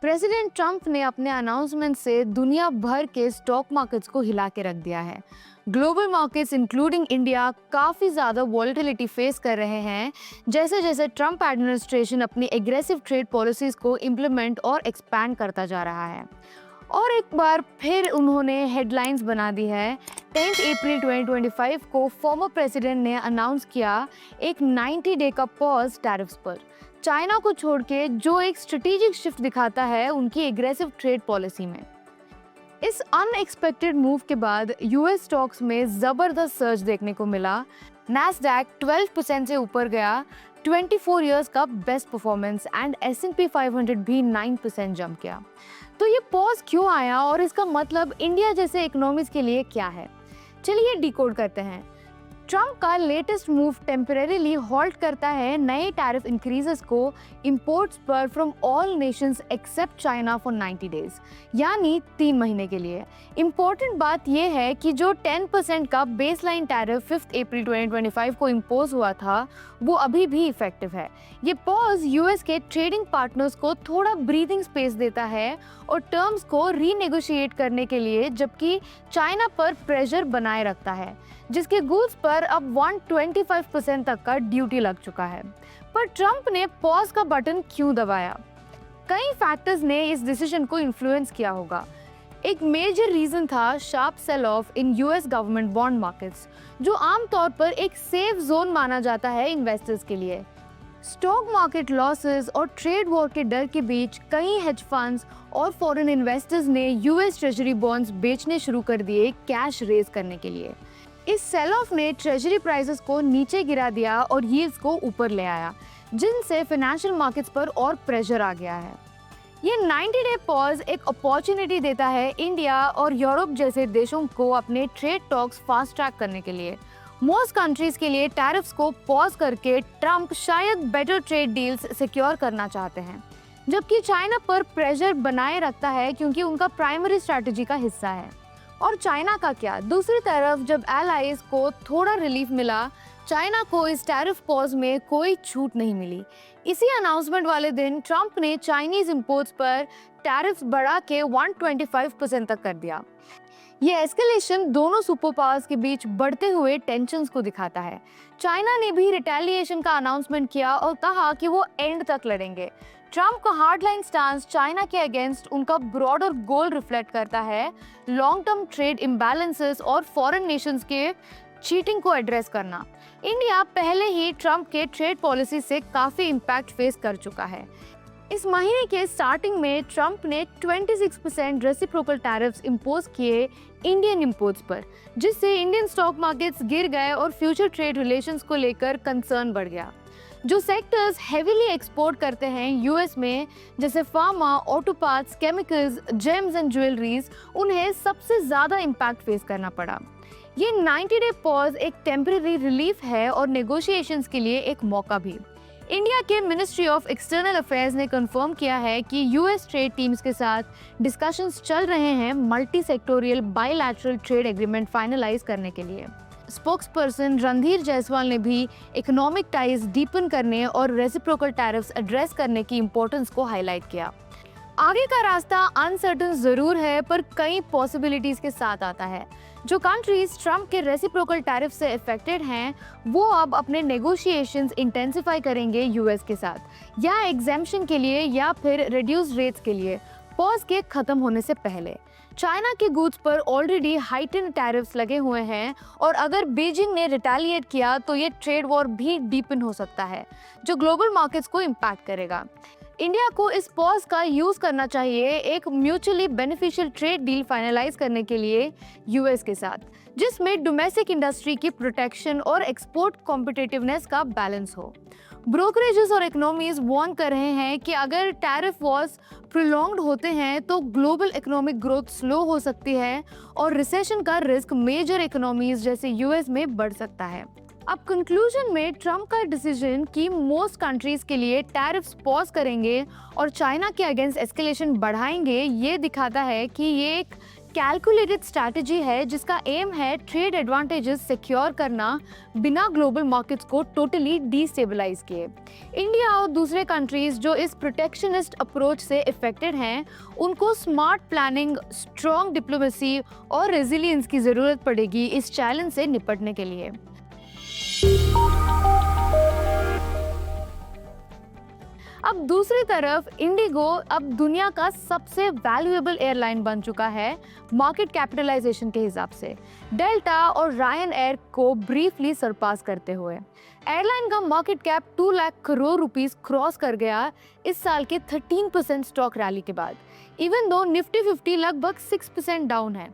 President Trump ने अपने announcement से दुनिया भर के स्टॉक मार्केट्स को हिला के रख दिया है। ग्लोबल मार्केट्स इंक्लूडिंग इंडिया काफ़ी ज़्यादा वॉलेटिलिटी फेस कर रहे हैं जैसे जैसे ट्रंप एडमिनिस्ट्रेशन अपनी एग्रेसिव ट्रेड पॉलिसीज़ को इम्प्लीमेंट और एक्सपैंड करता जा रहा है। और एक बार फिर उन्होंने हेडलाइंस बना दी है। 10 अप्रैल 2025 को फॉर्मर प्रेसिडेंट ने अनाउंस किया एक 90 डे का पॉज टैरिफ्स पर, चाइना को छोड़ के, जो एक स्ट्रेटेजिक शिफ्ट दिखाता है उनकी एग्रेसिव ट्रेड पॉलिसी में। इस अनएक्सपेक्टेड मूव के बाद यूएस स्टॉक्स में जबरदस्त सर्ज देखने को मिला। नैस्डैक 12% से ऊपर गया, 24 इयर्स का बेस्ट परफॉर्मेंस, एंड S&P 500 भी 9% जंप किया। तो ये पॉज क्यों आया और इसका मतलब इंडिया जैसे इकोनॉमीज के लिए क्या है, चलिए डिकोड करते हैं। ट्रंप का लेटेस्ट मूव टेम्परेरीली हॉल्ट करता है नए टैरिफ इंक्रीजेस को इंपोर्ट्स पर from all Nations accept China for 90 days, यानी 3 महीने के लिए। इम्पोर्टेंट बात यह है कि जो 10% का बेसलाइन टैरिफ 5 अप्रैल 2025 को इम्पोज हुआ था वो अभी भी इफेक्टिव है। ये पॉज यूएस के ट्रेडिंग पार्टनर्स को थोड़ा ब्रीदिंग स्पेस देता है और टर्म्स को रीनेगोशिएट करने के लिए, जबकि चाइना पर प्रेशर बनाए रखता है जिसके गुड्स पर अब 125% तक का ड्यूटी लग चुका है। पर ट्रंप ने पॉज का बटन क्यों दबाया? कई फैक्टर्स ने इस डिसीजन को इन्फ्लुएंस किया होगा। एक मेजर रीजन था sharp sell off in US government bond markets, जो आमतौर पर एक सेफ जोन माना जाता है इन्वेस्टर्स के लिए। स्टॉक मार्केट लॉसेस और ट्रेड वॉर के डर के बीच कई हेज फंड्स और फॉरेन इन्वेस्टर्स ने यूएस ट्रेजरी बॉन्ड्स बेचने शुरू कर दिए कैश रेज करने के लिए। इस सेल ऑफ ने ट्रेजरी प्राइसेस को नीचे गिरा दिया और यील्ड्स को ऊपर ले आया, जिनसे फाइनेंशियल मार्केट्स पर और प्रेशर आ गया है। ये 90 डे पॉज एक अपॉर्चुनिटी देता है इंडिया और यूरोप जैसे देशों को अपने ट्रेड टॉक्स फास्ट ट्रैक करने के लिए। मोस्ट कंट्रीज के लिए टैरिफ्स को पॉज करके ट्रंप शायद बेटर ट्रेड डील्स सिक्योर करना चाहते हैं, जबकि चाइना पर प्रेशर बनाए रखता है क्योंकि उनका प्राइमरी स्ट्रैटेजी का हिस्सा है। और चाइना का क्या? दूसरी तरफ जब एलाइज को थोड़ा रिलीफ मिला, चाइना को इस टैरिफ पॉज में कोई छूट नहीं मिली। इसी अनाउंसमेंट वाले दिन ट्रंप ने चाइनीज इंपोर्ट्स पर टैरिफ्स बढ़ा के 125% तक कर दिया। ये एस्केलेशन दोनों सुपर पावर्स के बीच बढ़ते हुए टेंशंस को दिखाता है। चाइना ने भी रिटेलिएशन का अनाउंसमेंट किया और कहा कि वो एंड तक लड़ेंगे। ट्रंप का हार्डलाइन स्टांस चाइना के अगेंस्ट उनका ब्रॉडर गोल रिफ्लेक्ट करता है, लॉन्ग टर्म ट्रेड इम्बैलेंसेस और फॉरेन नेशंस के चीटिंग को एड्रेस करना। इंडिया पहले ही ट्रंप के ट्रेड पॉलिसी से काफ़ी इम्पैक्ट फेस कर चुका है। इस महीने के स्टार्टिंग में ट्रंप ने 26% रेसिप्रोकल टैरिफ्स इंपोज किए इंडियन इंपोर्ट्स पर, जिससे इंडियन स्टॉक मार्केट्स गिर गए और फ्यूचर ट्रेड रिलेशंस को लेकर कंसर्न बढ़ गया। जो सेक्टर्स हेवीली एक्सपोर्ट करते हैं यूएस में, जैसे pharma, auto parts, chemicals, James and jewelleries, उन्हें सबसे ज़्यादा इम्पैक्ट फेस करना पड़ा। ये 90 डे पॉज एक टेम्परेरी रिलीफ है और नेगोशिएशंस के लिए एक मौका भी। इंडिया के मिनिस्ट्री ऑफ एक्सटर्नल अफेयर्स ने कंफर्म किया है कि यूएस ट्रेड टीम्स के साथ डिस्कशंस चल रहे हैं multi sectoral bilateral trade agreement finalize करने के लिए। स्पोक्सपर्सन रणधीर जायसवाल ने भी इकोनॉमिक टाइज डीपन करने और रेसिप्रोकल टैरिफ्स एड्रेस करने की इंपॉर्टेंस को हाईलाइट किया। आगे का रास्ता अनसर्टन जरूर है, पर कई पॉसिबिलिटीज के साथ आता है। जो कंट्रीज ट्रंप के रेसिप्रोकल टैरिफ से अफेक्टेड हैं, वो अब अपने नेगोशिएशंस इंटेंसिफाई करेंगे यूएस के साथ, या एग्जेम्पशन के लिए या फिर रिड्यूस्ड रेट्स के लिए पॉज के खत्म होने से पहले। चाइना के गुड्स पर ऑलरेडी हाइटेंड टैरिफ्स लगे हुए हैं और अगर बीजिंग ने रिटेलिएट किया तो ये ट्रेड वॉर भी डीपन हो सकता है, जो ग्लोबल मार्केट्स को इम्पैक्ट करेगा। इंडिया को इस पॉज का यूज करना चाहिए एक mutually beneficial trade deal finalise करने के लिए यूएस के साथ, जिसमें डोमेस्टिक इंडस्ट्री की प्रोटेक्शन और एक्सपोर्ट कॉम्पिटिटिवनेस का बैलेंस हो। ब्रोकरेजेस और इकोनॉमीज वार्न कर रहे हैं कि अगर टैरिफ वॉर्स प्रोलॉन्ग्ड होते हैं तो ग्लोबल इकोनॉमिक ग्रोथ स्लो हो सकती है और रिसेशन का रिस्क मेजर इकोनॉमीज जैसे यूएस में बढ़ सकता है। अब कंक्लूजन में ट्रंप का डिसीजन कि मोस्ट कंट्रीज के लिए टैरिफ्स पॉज करेंगे और चाइना के अगेंस्ट एस्केलेशन बढ़ाएंगे, ये दिखाता है कि ये एक कैलकुलेटेड स्ट्रैटेजी है जिसका एम है ट्रेड एडवांटेजेस सिक्योर करना बिना ग्लोबल मार्केट्स को टोटली डिस्टेबलाइज किए। इंडिया और दूसरे कंट्रीज जो इस प्रोटेक्शनिस्ट अप्रोच से इफेक्टेड हैं, उनको स्मार्ट प्लानिंग, स्ट्रॉन्ग डिप्लोमेसी और रेजिलियंस की जरूरत पड़ेगी इस चैलेंज से निपटने के लिए। अब दूसरी तरफ इंडिगो अब दुनिया का सबसे वैल्यूएबल एयरलाइन बन चुका है मार्केट कैपिटलाइजेशन के हिसाब से, डेल्टा और रायन एयर को ब्रीफली सरपास करते हुए। एयरलाइन का market cap 2 lakh crore rupees cross कर गया इस साल के 13% स्टॉक रैली के बाद, इवन दो निफ्टी 50 लगभग 6% डाउन है।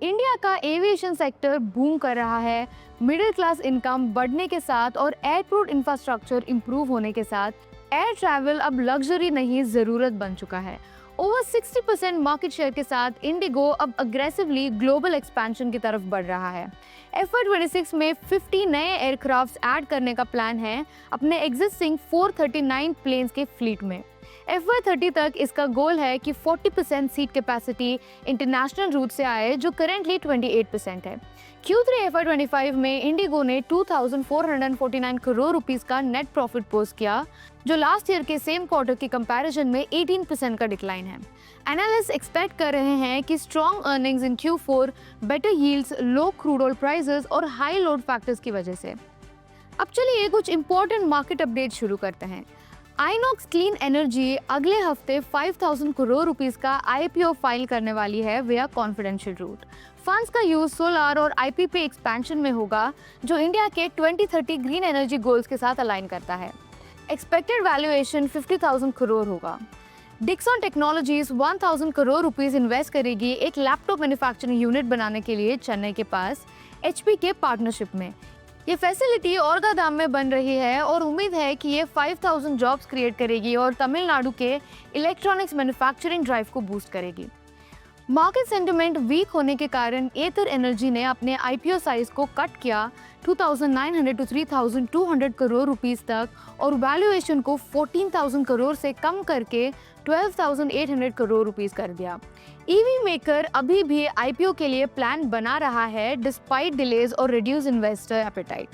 इंडिया का एविएशन सेक्टर बूम कर रहा है, मिडिल क्लास इनकम बढ़ने के साथ और एयरपोर्ट इंफ्रास्ट्रक्चर इंप्रूव होने के साथ एयर ट्रैवल अब लग्जरी नहीं, जरूरत बन चुका है। ओवर 60% मार्केट शेयर के साथ इंडिगो अब अग्रेसिवली ग्लोबल एक्सपेंशन की तरफ बढ़ रहा है। FY26 में 50 नए एयरक्राफ्ट्स ऐड करने का प्लान है अपने एग्जिस्टिंग 439 प्लेन्स के फ्लीट में। FY30 तक इसका गोल है कि 40% सीट कैपेसिटी इंटरनेशनल रूट से आए, जो करेंटली 28% है। Q3 FY25 में इंडिगो ने 2,449 करोड़ रुपीस का नेट प्रॉफिट पोस्ट किया, जो लास्ट ईयर के सेम क्वार्टर के कंपैरिजन में 18% का डिक्लाइन है। एनालिस्ट एक्सपेक्ट कर रहे हैं कि स्ट्रॉन्ग अर्निंग्स इन Q4, बेटर यील्ड्स, लो क्रूड ऑयल प्राइसेस और हाई लोड फैक्टर्स की वजह से। अब चलिए कुछ इंपॉर्टेंट मार्केट अपडेट शुरू करते हैं। आइनॉक्स क्लीन एनर्जी अगले हफ्ते 5,000 करोड़ रुपीस का IPO फाइल करने वाली है विया कॉन्फिडेंशियल रूट। फंड्स का यूज सोलर और IPP एक्सपेंशन में होगा, जो इंडिया के 2030 ग्रीन एनर्जी गोल्स के साथ अलाइन करता है। एक्सपेक्टेड वैल्यूएशन 50,000 करोड़ होगा। Dixon Technologies 1,000 crore rupees invest करेगी एक लैपटॉप मैन्युफैक्चरिंग यूनिट बनाने के लिए चेन्नई के पास HP के पार्टनरशिप में। ये फैसिलिटी औरगादाम में बन रही है और उम्मीद है कि ये 5,000 जॉब्स क्रिएट करेगी और तमिलनाडु के इलेक्ट्रॉनिक्स मैन्युफैक्चरिंग ड्राइव को बूस्ट करेगी। मार्केट सेंटिमेंट वीक होने के कारण एथर एनर्जी ने अपने IPO साइज को कट किया 2,900 to 3,200 करोड़ रुपीस तक और वैल्यूएशन को 14,000 करोड़ से कम करके 12,800 करोड़ रुपीस कर दिया। EV मेकर अभी भी IPO के लिए प्लान बना रहा है डिस्पाइट डिलेज और रिड्यूस इन्वेस्टर एपेटाइट।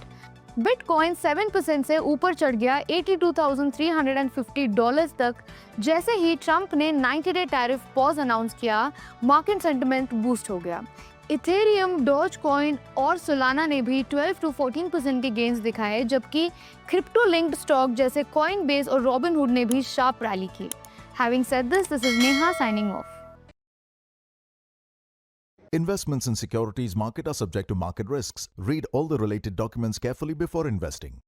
बिटकॉइन 7% से ऊपर चढ़ गया $82,350 तक जैसे ही ट्रंप ने 90-डे टैरिफ पॉज अनाउंस किया, मार्केट सेंटिमेंट बूस्ट हो गया। इथेरियम, डॉज कॉइन और सोलाना ने भी 12 to 14% के गेन्स दिखाए, जबकि क्रिप्टो लिंक्ड स्टॉक जैसे कॉइनबेस और रॉबिनहुड ने भी शार्प रैली की। Having said this is Neha signing off. Investments in securities market are subject to market risks. Read all the related documents carefully before investing.